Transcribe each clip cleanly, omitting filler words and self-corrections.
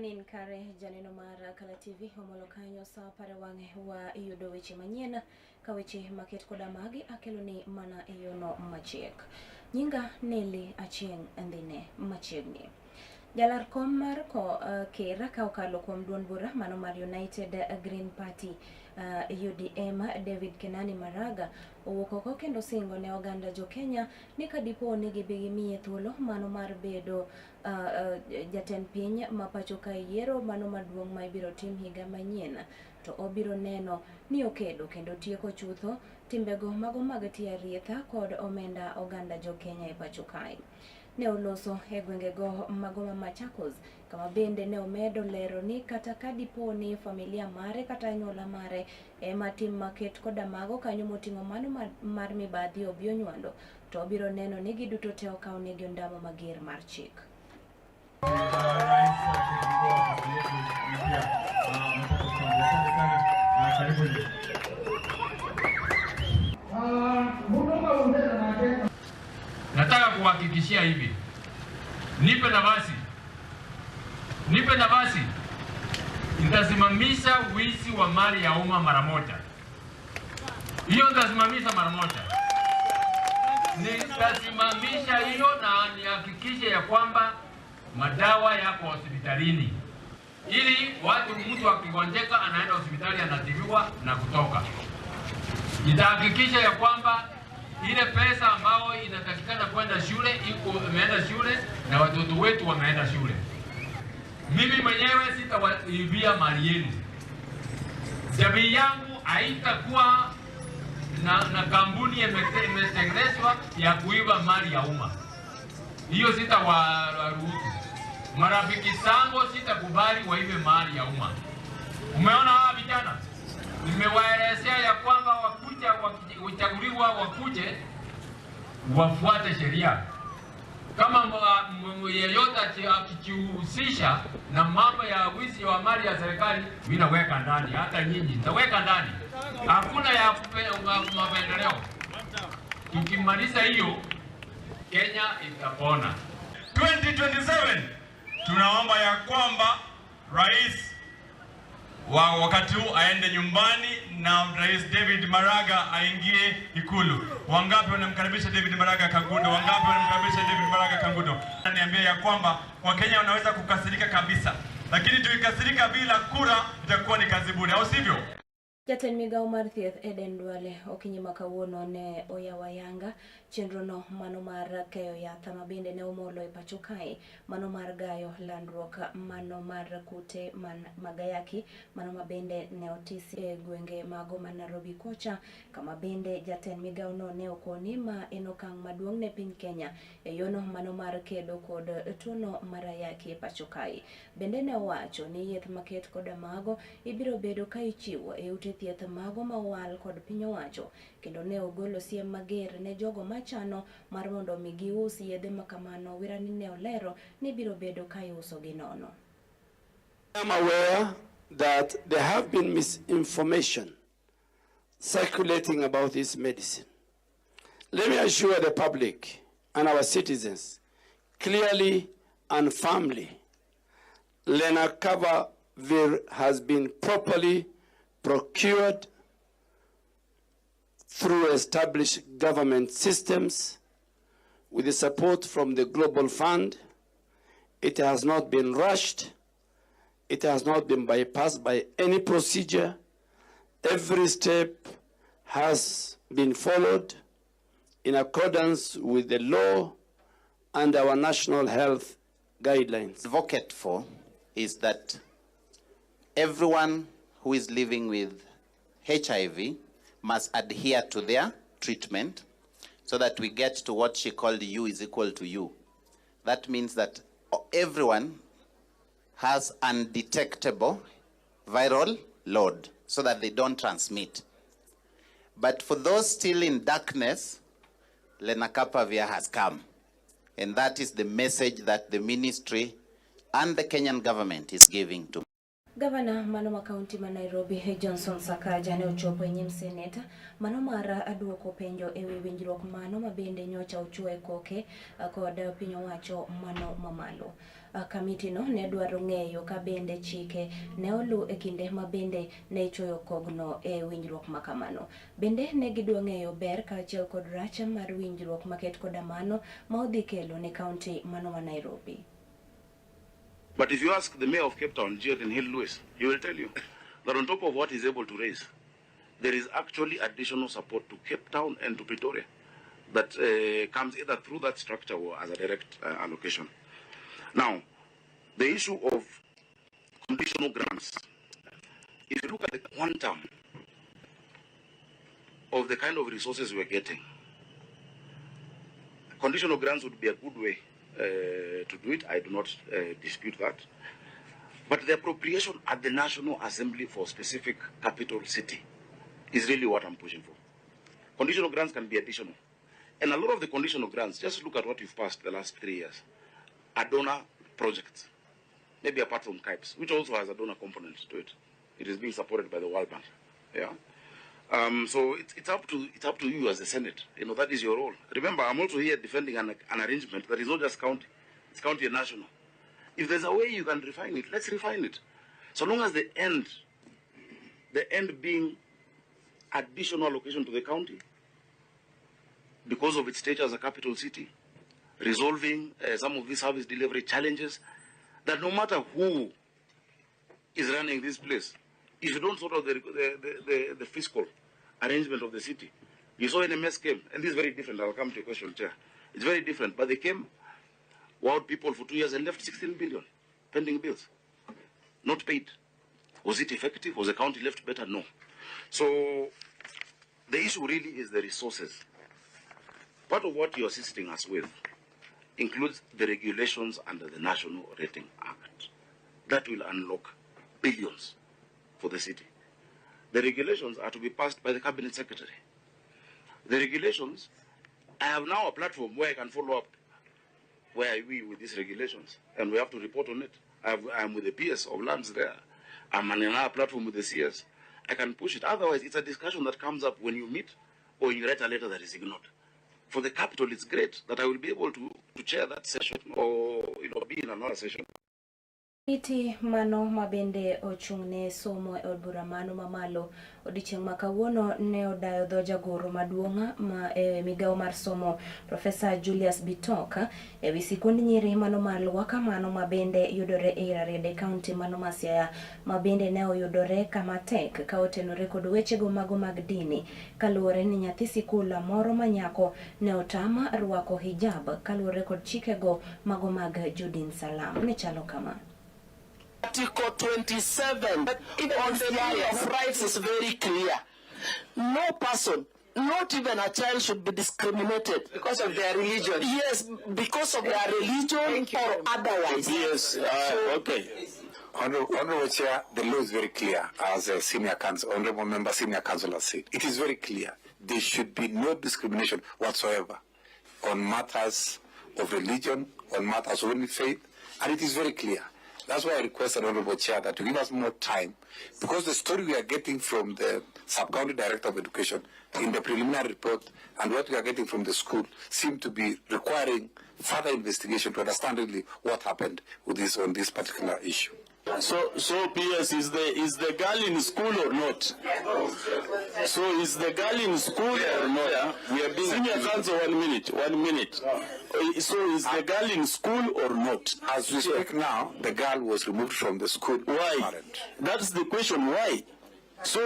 Manin kare janeno mar Kala TV homolo kanyo sa para wange wa yudo weche manyien ka weche maket koda magi akeloni mana eyono machiek. Nyinga Neli Chieng andine machiegni. Jalar kom mar ko kera ka okalo kuom duond bura mano mar United Green Party UDM David Kenani Maraga owuok oko kendo singo ne oganda jo Kenya ni kadipo ni gibigi miye thuolo mano mar bedo jatend piny ma pacho ka yiero mano maduong' ma ibiro tim higa manyien to obiro neno ni okedo kendo tieko chutho timbego mago mag tia rietha kod omenda oganda jo Kenya e pacho kae. Ne oloso e gwengego mago ma Machakos kama bende ne omedo lero ni kata kadipo ni familia mare kata anyuola mare ema tim maket koda mago kanyo moting'o mano mar mibadhi obi onywando to obiro neno ni giduto te okaw negi ondamo mager mar chik. Nataka kuhakikishia hivi, nipe nafasi, nitasimamisha wizi wa mali ya umma mara moja. Hiyo nitasimamisha mara moja. Nitasimamisha hiyo na nihakikishe ya kwamba madawa yako hospitalini, ili mtu akigonjeka anaenda hospitali anatibiwa na kutoka. Nitahakikisha ya kwamba ile pesa ambayo inatakikana kwenda shule imeenda shule na watoto wetu wameenda shule. Mimi mwenyewe sitawaibia mali yenu. Jamii yangu haitakuwa na kampuni imetengenezwa ya kuiba mali ya umma. Hiyo sitawaruhusu. Marafiki zangu sitakubali waibe mali ya umma. Umeona hawa vijana? Nimewaelezea ya kwamba wachaguliwa wakuje wafuate sheria. Kama yeyote akijihusisha na mambo ya wizi wa mali ya serikali, mimi naweka ndani, hata nyinyi nitaweka ndani. Hakuna ya mapendeleo. Tukimaliza hiyo, Kenya itapona. 2027 tunaomba ya kwamba rais wa wakati huu aende nyumbani na Rais David Maraga aingie Ikulu. Wangapi wanamkaribisha David Maraga Kangundo? Wangapi wanamkaribisha David Maraga Kangundo? Niambia ya kwamba Wakenya wanaweza kukasirika kabisa, lakini tukikasirika bila kura itakuwa ni kazi bure, au sivyo? Jatend migao mar thieth Eden Duale okinyima kawuono ne oyawayanga chenrono mano mar keyo yath ma bende ne omolo e pacho kae mano mar gayo landruok mano mar kute magayaki mano ma bende ne otisi e gwenge mago ma Nairobi kocha kama bende jatend migao no ne okoni ma en okang' maduong' ne piny Kenya e yono mano mar kedo kod tuono mar ayaki e pacho kae. Bende ne owacho ni yeth maket koda mago ibiro bedo ka ichiwo e ute thieth mago mawal kod piny owacho kendo ne ogolo siem mager ne jogo machano mar mondo mi gius yedhe makamano wirani ne olero ni biro bedo ka iuso gi nono. I'm aware that there have been misinformation circulating about this medicine. Let me assure the public and our citizens clearly and firmly, Lenacapavir has been properly procured through established government systems with the support from the Global Fund. It has not been rushed. It has not been bypassed by any procedure. Every step has been followed in accordance with the law and our national health guidelines. Advocate for is that everyone who is living with HIV must adhere to their treatment so that we get to what she called U is equal to U. That means that everyone has undetectable viral load so that they don't transmit. But for those still in darkness, Lenacapavir has come. And that is the message that the ministry and the Kenyan government is giving to. Gavana mano kaunti ma Nairobi Johnson Sakaja ne ochopo nyim seneta mano mar aduoko penjo ewi winjruok mano mabende nyocha ochwe koke kod piny owacho mano mamalo. Kamiti no ne dwaro ng'eyo ka bende chike ne olu e kinde mabende ne ichoyo kogno e winjruok makamano. Bende ne gidwa ng'eyo ber kaachiel kod rach mar winjruok maket koda mano ma odhi kelo ne kaunti mano ma Nairobi. But if you ask the mayor of Cape Town, Chieng, Lewis, he will tell you that on top of what he's able to raise, there is actually additional support to Cape Town and to Pretoria that comes either through that structure or as a direct allocation. Now, the issue of conditional grants, if you look at the quantum of the kind of resources we're getting, conditional grants would be a good way to do it. I do not dispute that. But the appropriation at the National Assembly for specific capital city is really what I'm pushing for. Conditional grants can be additional. And a lot of the conditional grants, just look at what you've passed the last 3 years, are donor projects, maybe apart from KIPES, which also has a donor component to it. It is being supported by the World Bank. Yeah. So it's up to you as the Senate. You know, that is your role. Remember, I'm also here defending an arrangement that is not just county; it's county and national. If there's a way you can refine it, let's refine it. So long as the end being additional allocation to the county because of its stature as a capital city, resolving some of these service delivery challenges, that no matter who is running this place, if you don't sort out the fiscal arrangement of the city, you saw NMS came, and this is very different. I'll come to your question, Chair. It's very different, but they came, wowed people for 2 years and left 16 billion pending bills, not paid. Was it effective? Was the county left better? No. So the issue really is the resources. Part of what you're assisting us with includes the regulations under the National Rating Act. That will unlock billions for the city. The regulations are to be passed by the Cabinet Secretary. The regulations, I have now a platform where I can follow up where are we with these regulations, and we have to report on it. I'm with the PS of lands there. I'm on another platform with the CS. I can push it. Otherwise, it's a discussion that comes up when you meet or you write a letter that is ignored. For the capital, it's great that I will be able to chair that session or be in another session. Iti mano mabende ochung'ne somo e od bura mano mamalo odiochieng' ma kawuono ne odayo dho jagoro maduong' ma migao mar somo Profesa Julius Bitoka ewi sikund nyiri mano mar Lwaka mano mabende yudore e Rarieda County mano ma Siaya mabende ne oyudore kama tek ka otenore kod wechego mago mag dini kaluwore ni nyathi sikul moro manyako ne otama rwako hijab kaluwore kod chikego mago mag Judin Salam ne chalo kama. Article 27 on the Bill of Rights is very clear. No person, not even a child, should be discriminated because of their religion. Yes, because of their religion or otherwise. Yes, okay. Honorable Chair, the law is very clear, as a senior council, honorable member, senior councillor said. It is very clear. There should be no discrimination whatsoever on matters of religion, on matters of any faith, and it is very clear. That's why I request the Honorable Chair that to give us more time, because the story we are getting from the Sub-County Director of Education in the preliminary report and what we are getting from the school seem to be requiring further investigation to understand really what happened with this on this particular issue. So PS, is the girl in school or not? So is the girl in school or not? We are being senior council. 1 minute. So is the girl in school or not? As we speak now, the girl was removed from the school. Why? Parent. That's the question. Why? So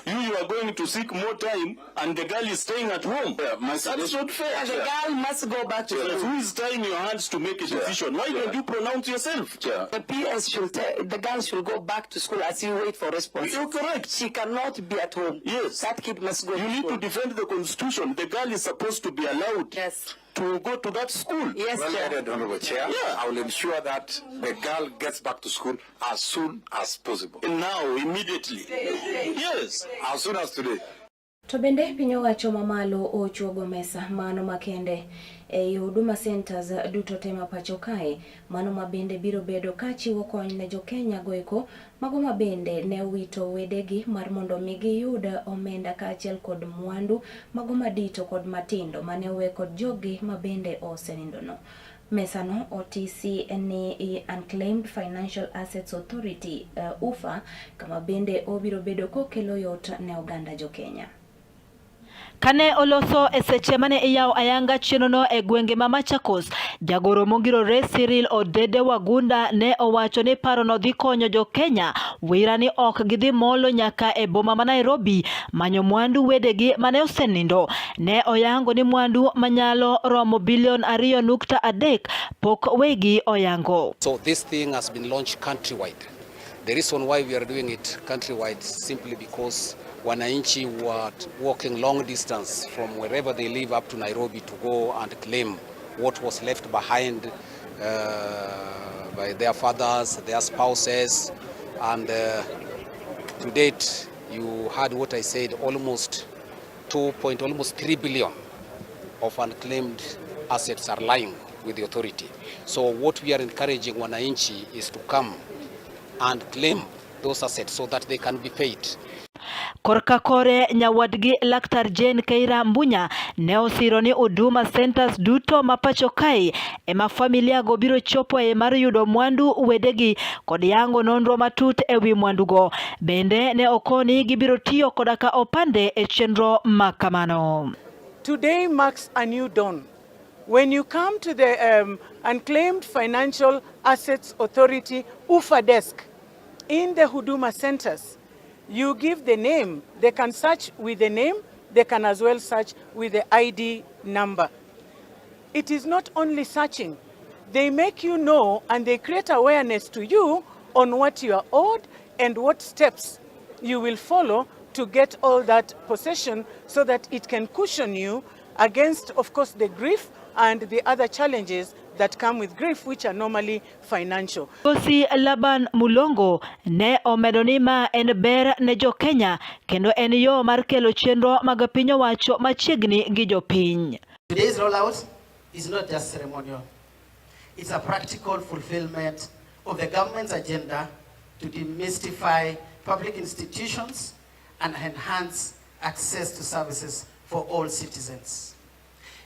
you are going to seek more time, and the girl is staying at home. That's not fair. The girl must go back to school. Who is tying your hands to make a decision? Why don't you pronounce yourself? The PS should tell the girl should go back to school as you wait for response. You're correct. She cannot be at home. Yes. That kid must go. You need to defend the Constitution. The girl is supposed to be allowed. Yes. To go to that school. Yes, well Chair. added, Honorable Chair. Yeah. I will ensure that the girl gets back to school as soon as possible. Now, immediately. Yes. As soon as today. To bende piny owacho mamalo ochuogo mesa mano makende e Huduma Centers duto tema pacho kae, mano mabende biro bedo ka chiwo kony ne jo Kenya goeko mago mabende ne wito wedegi mar mondo migi yud omenda kaachiel kod mwandu mago madito kod matindo mane owe kod jogi mabende osenindono. Mesano otisi ni Unclaimed Financial Assets Authority UFA kama bende obiro bedo kokelo yot ne oganda jo Kenya. Kane oloso e seche mane iyawo ayanga chienono e gwenge ma Machakos, jagoro mongirore Cyril Odede Wagunda ne owacho ni parono dhi konyo jo Kenya wira ni ok gidhi molo nyaka e boma ma Nairobi manyo mwandu wedegi mane osenindo. Ne oyango ni mwandu manyalo romo bilion 2.3 pok wegi oyango. So this thing has been launched countrywide. The reason why we are doing it countrywide is simply because wananchi were walking long distance from wherever they live up to Nairobi to go and claim what was left behind by their fathers, their spouses, and to date you heard what I said, almost 3 billion of unclaimed assets are lying with the authority. So what we are encouraging wananchi is to come and claim those assets so that they can be paid. Korka kore nyawadgi Laktar Jane Keira Mbunya ne osiro ni Huduma Centers duto mapacho kae ema familia go biro chopo e mar yudo mwandu wedegi kod yango nonro matut e wi mwandugo. Bende ne okoni gibiro tiyo kodaka opande e chenro makamano. Today marks a new dawn. When you come to the Unclaimed Financial Assets Authority UFA desk in the Huduma Centers, you give the name. They can search with the name. They can as well search with the ID number. It is not only searching. They make you know and they create awareness to you on what you are owed and what steps you will follow to get all that possession so that it can cushion you against, of course, the grief and the other challenges that come with grief, which are normally financial. Kosi Laban Mulongo ne omedonima en ber ne jo Kenya kendo en yo mar kelo chenro mag piny owacho machiegni gi jo piny. Today's rollout is not just ceremonial. It's a practical fulfillment of the government's agenda to demystify public institutions and enhance access to services for all citizens.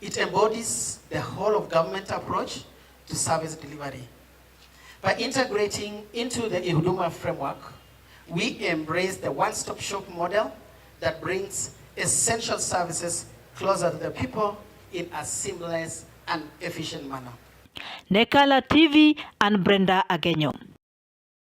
It embodies the whole of government approach to service delivery. By integrating into the Huduma framework, we embrace the one-stop shop model that brings essential services closer to the people in a seamless and efficient manner. Nekala TV and Brenda Agenyo.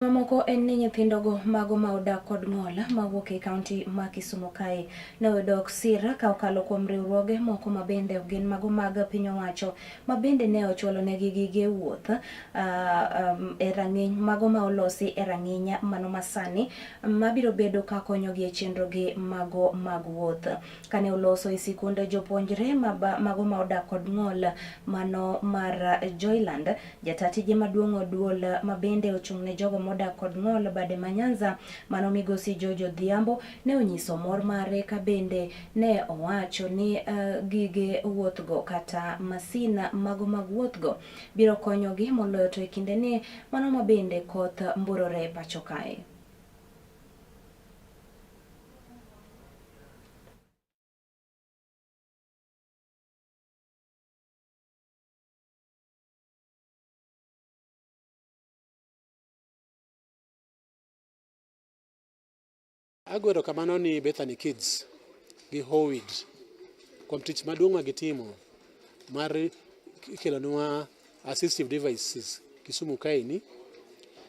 Mamoko en ni nyithindogo mago ma odak kod ng'ola mawuok e kaunti ma Kisumu kae ne odok sira ka okalo kuom riwruoge moko mabende gin mago mag piny owacho mabende ne ochuolo negi gige wuoth e rang'iny mago ma olosi e rang'iny mano masani mabiro bedo ka konyogi e chenrogi mago mag wuoth. Kane oloso e sikunde jopuonjre mago ma odak kod ng'ol mano mar Joyland, jatatije maduong' oduol mabende ochung'ne jogo modak kod ng'ol bade manyanza mano migosi Jojo Dhiambo ne onyiso mor mare ka bende ne owacho ni gige wuothgo kata masina mago mag wuothgo biro konyogi moloyo to e kinde ni mano mabende koth mburore pacho kae. Agwero kamano ni Bethany Kids gi Howid kuom tich maduong' ma gitimo mar kelonwa assistive devices Kisumu kaeni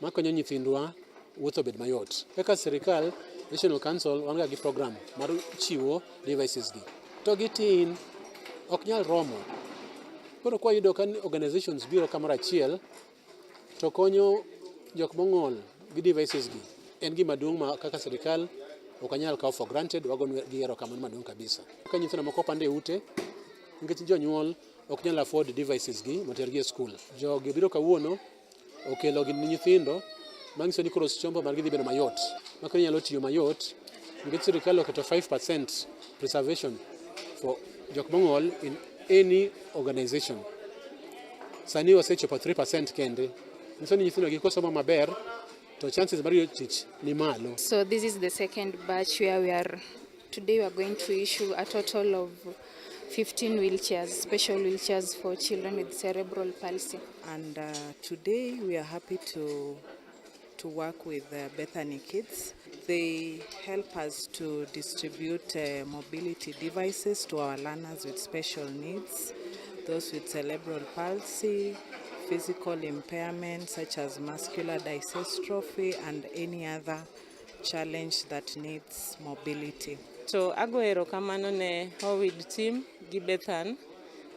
makonyo nyithindwa wuotho bed mayot. Kaka sirikal, National Council wan gi program mar chiwo devices gi. To gitin ok nyal romo. Koro kwa yudo kan organizations biro kamoro achiel to konyo jok mong'ol gi devices gi. En gima duong' ma kaka sirikal ok anyal kawo for granted, wagon gi erokamano maduong' kabisa. Ka nyithindo moko pande ute nikech jonyuol ok nyal afford devices gi motergi e school. Jogi biro kawuono okelo gi nyithindo manyiso ni koro chombo margi dhi bedo mayot. Makoro nyalo tiyo mayot nikech sirikal oketo 5% preservation for jokmongol in any organization. Sani wasechopo 3% kende. Nisoni nyithindo gikosoma maber to chances mar yudo tich ni malo. So this is the second batch where today we are going to issue a total of 15 wheelchairs, special wheelchairs for children with cerebral palsy. And today we are happy to work with Bethany Kids. They help us to distribute mobility devices to our learners with special needs, those with cerebral palsy, physical impairment such as muscular dystrophy and any other challenge that needs mobility. So agoero kamano ne Howard team gi Bethan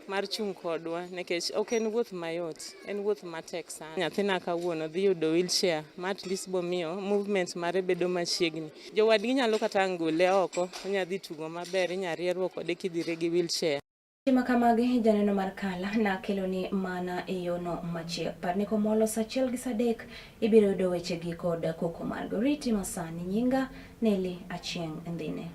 mar chung kodwa nekech ok en wuoth mayot, en wuoth matek sana. Nyathina kawuono dhi yudo wheelchair ma at least bomiyo movement mare bedo machiegni. Jowadgi nyalo kata ngole oko, onya dhi tugo maber, inya rieruok kode kidhire gi wheelchair. Tima kamagi janeno mar kala na kelo ni mana eyono machiek. Parni komolo sachiel gi sadek ibiro yudo weche gi kod Koko Marguerite Masani nyinga Neli Chieng ndine.